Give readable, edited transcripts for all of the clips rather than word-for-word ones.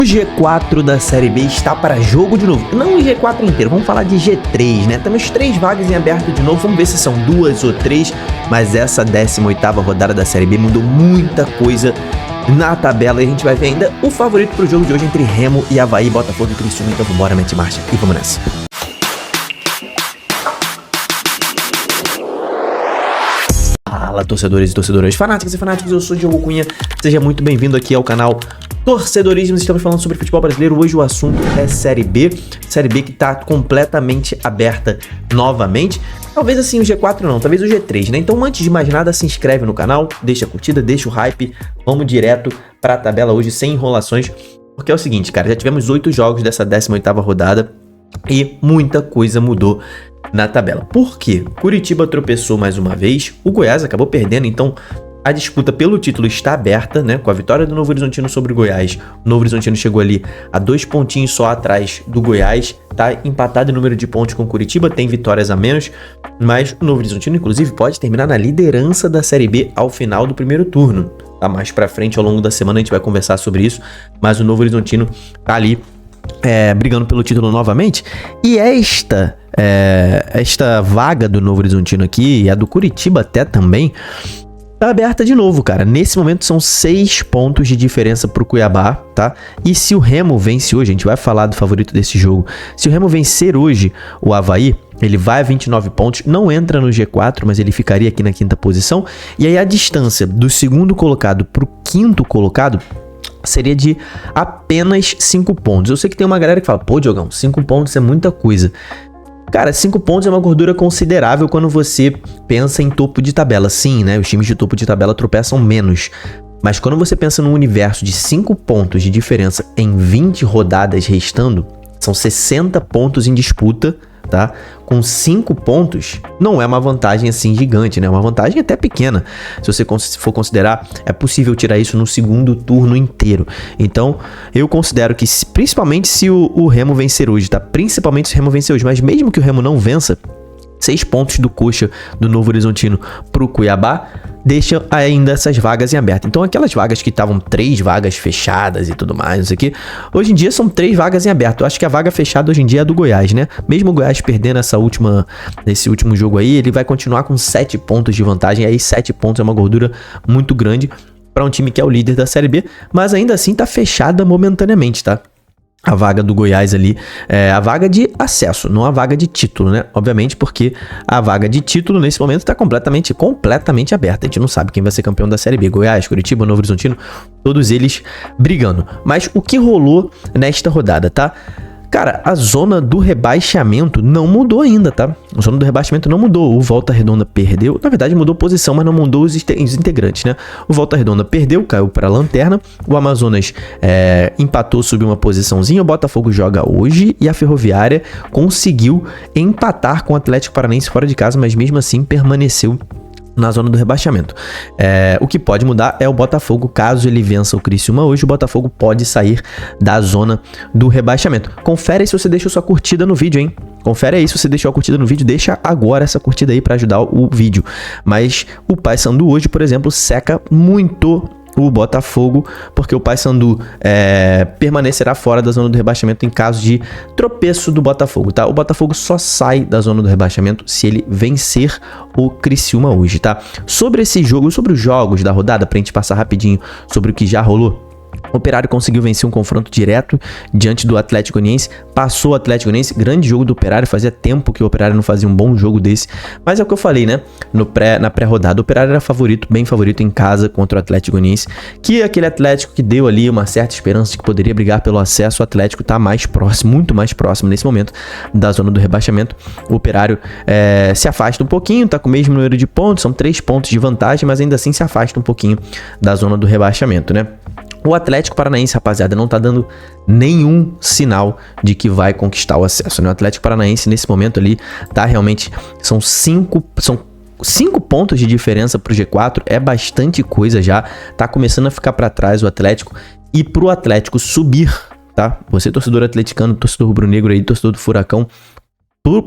O G4 da Série B está para jogo de novo. Não o G4 inteiro, vamos falar de G3, né? Temos 3 vagas em aberto de novo, vamos ver se são 2 ou 3. Mas essa 18ª rodada da Série B mudou muita coisa na tabela e a gente vai ver ainda o favorito para o jogo de hoje entre Remo e Avaí, Botafogo e Criciúma. Então vambora, mete marcha e vamos nessa. Fala, torcedores e torcedoras, fanáticos e fanáticos, eu sou o Diogo Cunha, seja muito bem-vindo aqui ao canal Torcedorismo. Estamos falando sobre futebol brasileiro. Hoje o assunto é Série B que tá completamente aberta novamente. Talvez assim o G4 não, talvez o G3, né? Então antes de mais nada, se inscreve no canal, deixa a curtida, deixa o hype, vamos direto pra tabela hoje sem enrolações, porque é o seguinte, cara, já tivemos 8 jogos dessa 18ª rodada e muita coisa mudou na tabela. Por quê? Curitiba tropeçou mais uma vez, o Goiás acabou perdendo, então a disputa pelo título está aberta, né? Com a vitória do Novo Horizontino sobre o Goiás, o Novo Horizontino chegou ali a 2 pontinhos só atrás do Goiás, tá empatado em número de pontos com o Curitiba, tem vitórias a menos, mas o Novo Horizontino, inclusive, pode terminar na liderança da Série B ao final do primeiro turno. Tá mais pra frente, ao longo da semana, a gente vai conversar sobre isso, mas o Novo Horizontino tá ali brigando pelo título novamente. E esta vaga do Novo Horizontino aqui, e a do Curitiba até também, tá aberta de novo, cara. Nesse momento são 6 pontos de diferença pro Cuiabá, tá? E se o Remo vence hoje, a gente vai falar do favorito desse jogo. Se o Remo vencer hoje o Avaí, ele vai a 29 pontos, não entra no G4, mas ele ficaria aqui na 5ª posição. E aí a distância do segundo colocado pro 5º colocado seria de apenas 5 pontos. Eu sei que tem uma galera que fala, pô, Diogão, 5 pontos é muita coisa. Cara, 5 pontos é uma gordura considerável quando você pensa em topo de tabela. Sim, né? Os times de topo de tabela tropeçam menos. Mas quando você pensa num universo de 5 pontos de diferença em 20 rodadas restando, são 60 pontos em disputa, tá? Com 5 pontos, não é uma vantagem assim gigante, né? É uma vantagem até pequena. Se você for considerar, é possível tirar isso no segundo turno inteiro. Então, eu considero que, principalmente se o Remo vencer hoje, tá? Principalmente se o Remo vencer hoje, mas mesmo que o Remo não vença, 6 pontos do coxa do Novo Horizontino pro Cuiabá deixa ainda essas vagas em aberto. Então aquelas vagas que estavam 3 vagas fechadas e tudo mais, isso aqui, hoje em dia são 3 vagas em aberto. Eu acho que a vaga fechada hoje em dia é a do Goiás, né? Mesmo o Goiás perdendo nesse último jogo aí, ele vai continuar com 7 pontos de vantagem. Aí 7 pontos é uma gordura muito grande para um time que é o líder da Série B, mas ainda assim tá fechada momentaneamente, tá? A vaga do Goiás ali é a vaga de acesso, não a vaga de título, né? Obviamente, porque a vaga de título nesse momento tá completamente aberta. A gente não sabe quem vai ser campeão da Série B. Goiás, Curitiba, Novo Horizontino, todos eles brigando. Mas o que rolou nesta rodada, tá? Cara, a zona do rebaixamento não mudou ainda, tá? A zona do rebaixamento não mudou. O Volta Redonda perdeu. Na verdade, mudou posição, mas não mudou os integrantes, né? O Volta Redonda perdeu, caiu para a lanterna. O Amazonas empatou, subiu uma posiçãozinha. O Botafogo joga hoje e a Ferroviária conseguiu empatar com o Atlético Paranaense fora de casa, mas mesmo assim permaneceu na zona do rebaixamento. O que pode mudar é o Botafogo. Caso ele vença o Criciúma hoje, o Botafogo pode sair da zona do rebaixamento. Confere aí se você deixou sua curtida no vídeo, hein? Confere aí se você deixou a curtida no vídeo, deixa agora essa curtida aí para ajudar o vídeo. Mas o Paysandu hoje, por exemplo, seca muito o Botafogo, porque o Paysandu permanecerá fora da zona do rebaixamento em caso de tropeço do Botafogo, tá? O Botafogo só sai da zona do rebaixamento se ele vencer o Criciúma hoje, tá? Sobre esse jogo, sobre os jogos da rodada, pra gente passar rapidinho sobre o que já rolou. O Operário conseguiu vencer um confronto direto diante do Atlético Goianiense, passou o Atlético Goianiense, grande jogo do Operário, fazia tempo que o Operário não fazia um bom jogo desse, mas é o que eu falei, né, na pré-rodada, o Operário era bem favorito em casa contra o Atlético Goianiense, que aquele Atlético que deu ali uma certa esperança de que poderia brigar pelo acesso. O Atlético tá mais próximo, muito mais próximo nesse momento da zona do rebaixamento. O Operário se afasta um pouquinho, tá com o mesmo número de pontos, são 3 pontos de vantagem, mas ainda assim se afasta um pouquinho da zona do rebaixamento, né? O Atlético Paranaense, rapaziada, não tá dando nenhum sinal de que vai conquistar o acesso, né? O Atlético Paranaense, nesse momento ali, tá realmente... São 5 pontos de diferença pro G4, é bastante coisa já. Tá começando a ficar pra trás o Atlético. E pro Atlético subir, tá? Você, torcedor atleticano, torcedor rubro-negro aí, torcedor do Furacão,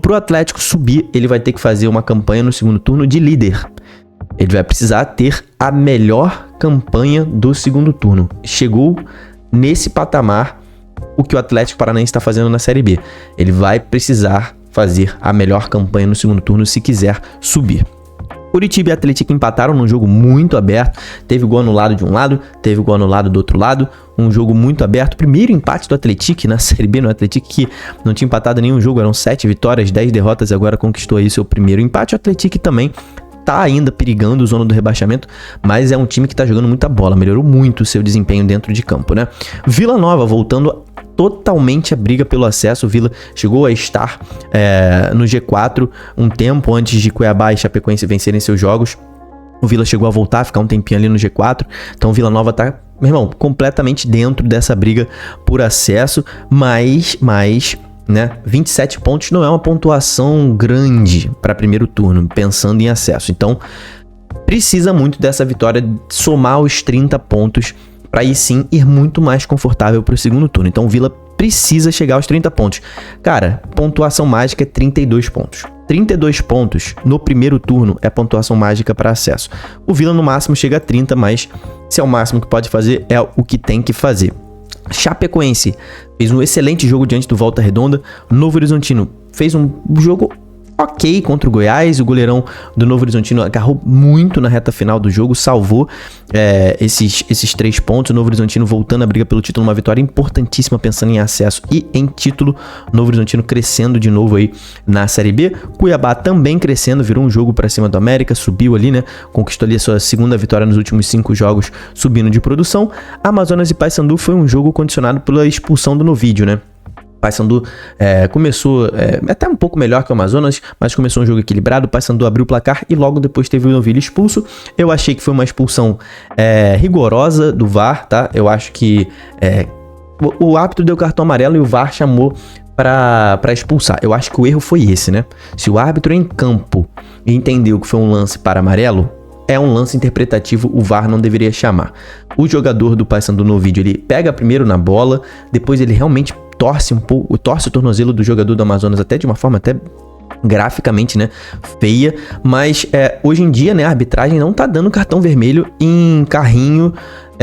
pro Atlético subir, ele vai ter que fazer uma campanha no segundo turno de líder. Ele vai precisar ter a melhor campanha do segundo turno. Chegou nesse patamar o que o Atlético Paranaense está fazendo na Série B. Ele vai precisar fazer a melhor campanha no segundo turno se quiser subir. Curitiba e Atlético empataram num jogo muito aberto, teve gol anulado de um lado, teve gol anulado do outro lado, um jogo muito aberto. Primeiro empate do Atlético na Série B, no Atlético que não tinha empatado nenhum jogo, eram 7 vitórias, 10 derrotas e agora conquistou aí seu primeiro empate. O Atlético também tá ainda perigando a zona do rebaixamento, mas é um time que tá jogando muita bola, melhorou muito o seu desempenho dentro de campo, né? Vila Nova voltando totalmente a briga pelo acesso. O Vila chegou a estar no G4 um tempo antes de Cuiabá e Chapecoense vencerem seus jogos. O Vila chegou a voltar, a ficar um tempinho ali no G4. Então o Vila Nova tá, meu irmão, completamente dentro dessa briga por acesso, mas né, 27 pontos não é uma pontuação grande para primeiro turno, pensando em acesso. Então precisa muito dessa vitória, somar os 30 pontos para aí sim ir muito mais confortável para o segundo turno. Então o Vila precisa chegar aos 30 pontos. Cara, pontuação mágica é 32 pontos. 32 pontos no primeiro turno é pontuação mágica para acesso. O Vila no máximo chega a 30, mas se é o máximo que pode fazer, é o que tem que fazer. Chapecoense fez um excelente jogo diante do Volta Redonda. Novo Horizontino fez um jogo ok contra o Goiás. O goleirão do Novo Horizontino agarrou muito na reta final do jogo, salvou esses 3 pontos. O Novo Horizontino voltando a briga pelo título, uma vitória importantíssima pensando em acesso e em título. O Novo Horizontino crescendo de novo aí na Série B. Cuiabá também crescendo, virou um jogo para cima do América, subiu ali, né? Conquistou ali a sua segunda vitória nos últimos 5 jogos, subindo de produção. Amazonas e Paysandu foi um jogo condicionado pela expulsão do Novídio, né? Paysandu começou até um pouco melhor que o Amazonas, mas começou um jogo equilibrado. O Paysandu abriu o placar e logo depois teve o Novilho expulso. Eu achei que foi uma expulsão rigorosa do VAR, tá? Eu acho que o árbitro deu cartão amarelo e o VAR chamou para expulsar. Eu acho que o erro foi esse, né? Se o árbitro em campo entendeu que foi um lance para amarelo, é um lance interpretativo, o VAR não deveria chamar. O jogador do Paysandu no vídeo, ele pega primeiro na bola, depois ele realmente torce o tornozelo do jogador do Amazonas, até de uma forma até graficamente, né, feia, mas hoje em dia, né, a arbitragem não tá dando cartão vermelho em carrinho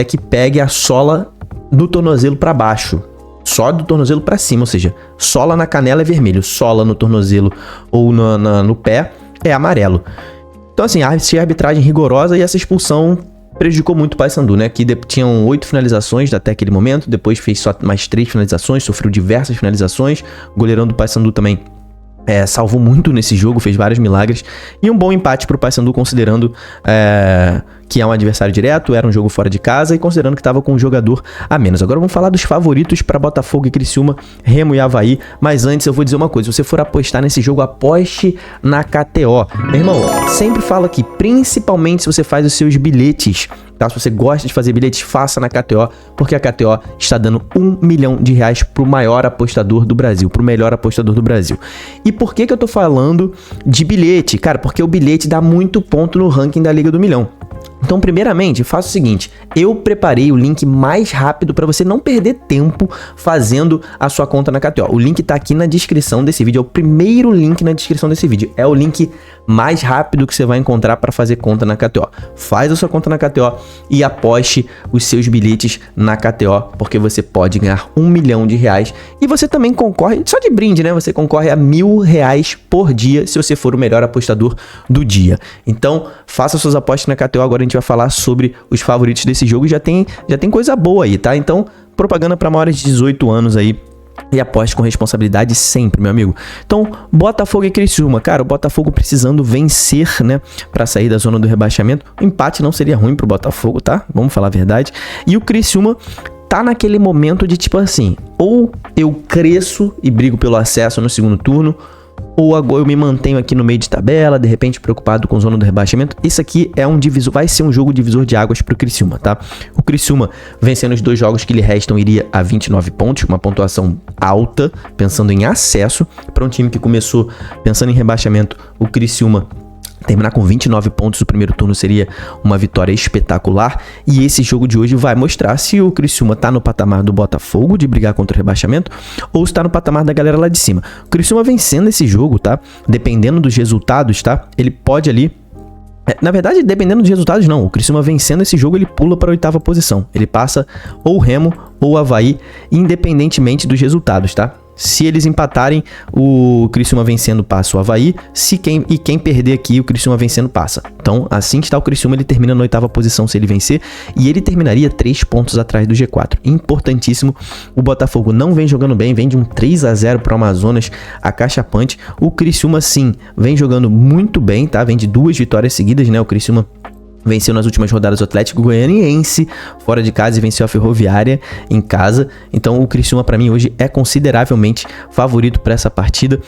que pegue a sola do tornozelo para baixo, só do tornozelo para cima, ou seja, sola na canela é vermelho, sola no tornozelo ou no pé é amarelo. Então assim, a arbitragem rigorosa e essa expulsão prejudicou muito o Paysandu, né? Que tinham 8 finalizações até aquele momento, depois fez só mais 3 finalizações, sofreu diversas finalizações. O goleirão do Paysandu também salvou muito nesse jogo, fez vários milagres. E um bom empate para o Paysandu, considerando que é um adversário direto, era um jogo fora de casa e considerando que estava com um jogador a menos. Agora vamos falar dos favoritos para Botafogo e Criciúma, Remo e Avaí. Mas antes eu vou dizer uma coisa, se você for apostar nesse jogo, aposte na KTO. Meu irmão, sempre falo aqui, principalmente se você faz os seus bilhetes, tá? Se você gosta de fazer bilhetes, faça na KTO, porque a KTO está dando R$1 milhão pro maior apostador do Brasil, pro melhor apostador do Brasil. E por que eu tô falando de bilhete? Cara, porque o bilhete dá muito ponto no ranking da Liga do Milhão. Então, primeiramente, faça o seguinte, eu preparei o link mais rápido para você não perder tempo fazendo a sua conta na KTO. O link tá aqui na descrição desse vídeo, é o primeiro link na descrição desse vídeo. É o link mais rápido que você vai encontrar para fazer conta na KTO. Faz a sua conta na KTO e aposte os seus bilhetes na KTO, porque você pode ganhar R$1 milhão. E você também concorre, só de brinde, né? Você concorre a R$1.000 por dia se você for o melhor apostador do dia. Então, faça suas apostas na KTO. Agora a gente vai falar sobre os favoritos desse jogo. Já tem coisa boa aí, tá? Então, propaganda para maiores de 18 anos aí. E aposte com responsabilidade sempre, meu amigo. Então, Botafogo e Criciúma. Cara, o Botafogo precisando vencer, né? Pra sair da zona do rebaixamento. O empate não seria ruim pro Botafogo, tá? Vamos falar a verdade. E o Criciúma tá naquele momento de tipo assim, ou eu cresço e brigo pelo acesso no segundo turno, ou agora eu me mantenho aqui no meio de tabela, de repente preocupado com a zona do rebaixamento. Isso aqui é vai ser um jogo divisor de águas pro Criciúma, tá? O Criciúma, vencendo os 2 jogos que lhe restam, iria a 29 pontos, uma pontuação alta, pensando em acesso. Para um time que começou pensando em rebaixamento, o Criciúma terminar com 29 pontos no primeiro turno seria uma vitória espetacular. E esse jogo de hoje vai mostrar se o Criciúma tá no patamar do Botafogo de brigar contra o rebaixamento ou se tá no patamar da galera lá de cima. O Criciúma vencendo esse jogo, tá? Dependendo dos resultados, tá? Ele pode ali Na verdade, dependendo dos resultados, não. O Criciúma vencendo esse jogo, ele pula para a 8ª posição. Ele passa ou o Remo ou o Avaí, independentemente dos resultados, tá? Se eles empatarem, o Criciúma vencendo passa o Avaí. Quem perder aqui, o Criciúma vencendo passa. Então, assim que está o Criciúma, ele termina na 8ª posição se ele vencer. E ele terminaria 3 pontos atrás do G4. Importantíssimo. O Botafogo não vem jogando bem. Vem de um 3-0 para o Amazonas acachapante. O Criciúma, sim, vem jogando muito bem, tá? Vem de 2 vitórias seguidas, né? O Criciúma venceu nas últimas rodadas o Atlético Goianiense fora de casa e venceu a Ferroviária em casa. Então o Criciúma para mim hoje é consideravelmente favorito para essa partida.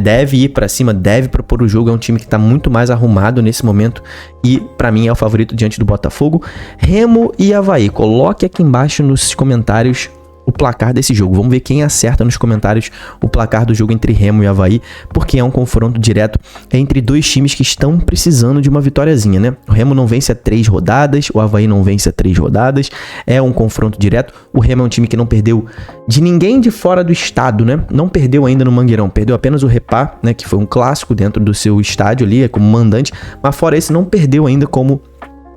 Deve ir para cima, deve propor o jogo. É um time que está muito mais arrumado nesse momento e para mim é o favorito diante do Botafogo. Remo e Avaí. Coloque aqui embaixo nos comentários o placar desse jogo. Vamos ver quem acerta nos comentários o placar do jogo entre Remo e Avaí, porque é um confronto direto entre dois times que estão precisando de uma vitóriazinha, né? O Remo não vence há 3 rodadas, o Avaí não vence há 3 rodadas, é um confronto direto. O Remo é um time que não perdeu de ninguém de fora do estado, né? Não perdeu ainda no Mangueirão, perdeu apenas o Repá, né? Que foi um clássico dentro do seu estádio ali, como mandante, mas fora esse não perdeu ainda como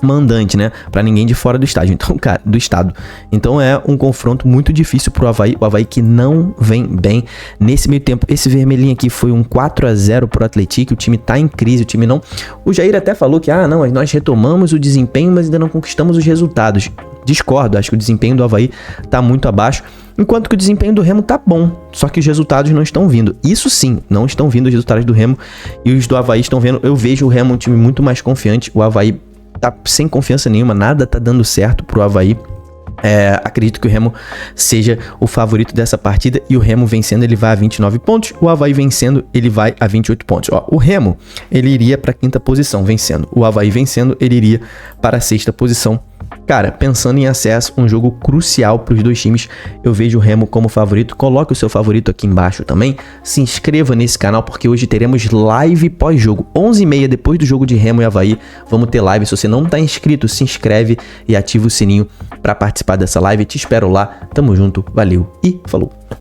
mandante, né? Pra ninguém de fora do estádio. Então, cara, do estado. Então é um confronto muito difícil pro Avaí. O Avaí que não vem bem nesse meio tempo. Esse vermelhinho aqui foi um 4-0 pro Atlético. O time tá em crise, o time não... O Jair até falou que, não, nós retomamos o desempenho, mas ainda não conquistamos os resultados. Discordo, acho que o desempenho do Avaí tá muito abaixo, enquanto que o desempenho do Remo tá bom, só que os resultados não estão vindo. Isso sim, não estão vindo os resultados do Remo e os do Avaí estão vendo. Eu vejo o Remo um time muito mais confiante. O Avaí tá sem confiança nenhuma, nada tá dando certo pro Avaí. Acredito que o Remo seja o favorito dessa partida e o Remo vencendo ele vai a 29 pontos, o Avaí vencendo ele vai a 28 pontos. O Remo ele iria para a 5ª posição vencendo, o Avaí vencendo ele iria para a 6ª posição. Cara, pensando em acesso, um jogo crucial para os dois times, eu vejo o Remo como favorito. Coloque o seu favorito aqui embaixo também. Se inscreva nesse canal porque hoje teremos live pós-jogo. 11h30 depois do jogo de Remo e Avaí, vamos ter live. Se você não está inscrito, se inscreve e ativa o sininho para participar dessa live. Te espero lá. Tamo junto, valeu e falou!